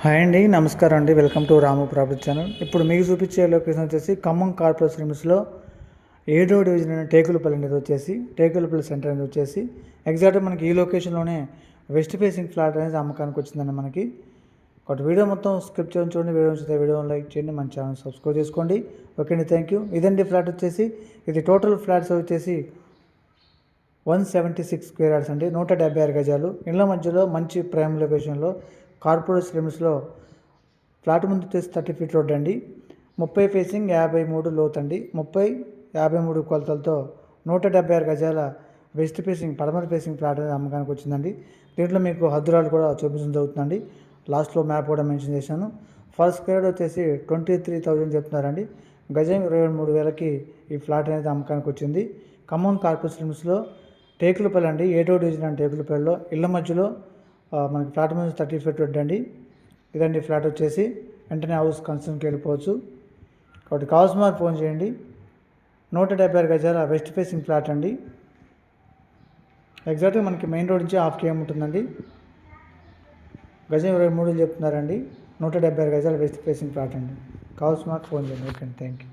Hi అండి, నమస్కారం అండి. Welcome to Ramu property channel. ఇప్పుడు మీకు చూపించే లొకేషన్ వచ్చేసి ఖమ్మం కార్పొరేషన్ లిమిట్స్లో 7వ డివిజన్ అయిన టేకులపల్లి అనేది వచ్చేసి టేకులపల్లి సెంటర్ అనేది వచ్చేసి ఎగ్జాక్ట్గా మనకి ఈ లొకేషన్లోనే వెస్ట్ ఫేసింగ్ ఫ్లాట్ అనేది అమ్మకానికి వచ్చిందండి. మనకి ఒక వీడియో మొత్తం స్క్రిప్ట్ చేయండి, చూడండి. వీడియో నచ్చితే వీడియోని లైక్ చేయండి, మన ఛానల్ సబ్స్క్రైబ్ చేసుకోండి. ఓకే అండి, థ్యాంక్ యూ. ఇదండి ఫ్లాట్ వచ్చేసి. ఇది టోటల్ ఫ్లాట్స్ వచ్చేసి 176 స్క్వేర్ యార్డ్స్ అండి, 176 గజాలు. ఇళ్ళ మధ్యలో మంచి ప్రైమ్ లొకేషన్లో కార్పొరేట్ లిమిట్స్లో ఫ్లాట్ ముందు వచ్చేసి 30 ఫీట్ రోడ్ అండి. 30 ఫేసింగ్ 53 లోత్ అండి. 53 కొలతలతో 176 గజాల వెస్ట్ ఫేసింగ్ పడమర ఫేసింగ్ ఫ్లాట్ అనేది అమ్మకానికి వచ్చిందండి. దీంట్లో మీకు హద్దురాలు కూడా చూపించడం జరుగుతుందండి. లాస్ట్లో మ్యాప్ కూడా మెన్షన్ చేశాను. ఫస్ట్ స్క్వేర్ వచ్చేసి 23,000 చెప్తున్నారండి. గజం 23,000కి ఈ ఫ్లాట్ అనేది అమ్మకానికి వచ్చింది. ఖమ్మం కార్పొరేట్ లిమిట్స్లో టేకులపల్లి అండి, 7వ డివిజన్ అండి. టేకులపల్లిలో ఇళ్ళ మధ్యలో మనకి ఫ్లాట్ మీద 30 ఫీట్ రోడ్ అండి. ఇదండి ఫ్లాట్ వచ్చేసి. వెంటనే హౌస్ కన్స్ట్రక్షన్కి వెళ్ళిపోవచ్చు. కాబట్టి కావాల్సిన వారు ఫోన్ చేయండి. 176 గజాల వెస్ట్ ఫేసింగ్ ఫ్లాట్ అండి. ఎగ్జాక్ట్గా మనకి మెయిన్ రోడ్ నుంచి హాఫ్ కేఎం ఉంటుందండి. గజం 23 చెప్తున్నారండి. 176 గజాల వెస్ట్ ఫేసింగ్ ఫ్లాట్ అండి. కావాల్సిన వారు ఫోన్ చేయండి. ఓకే అండి, థ్యాంక్ యూ.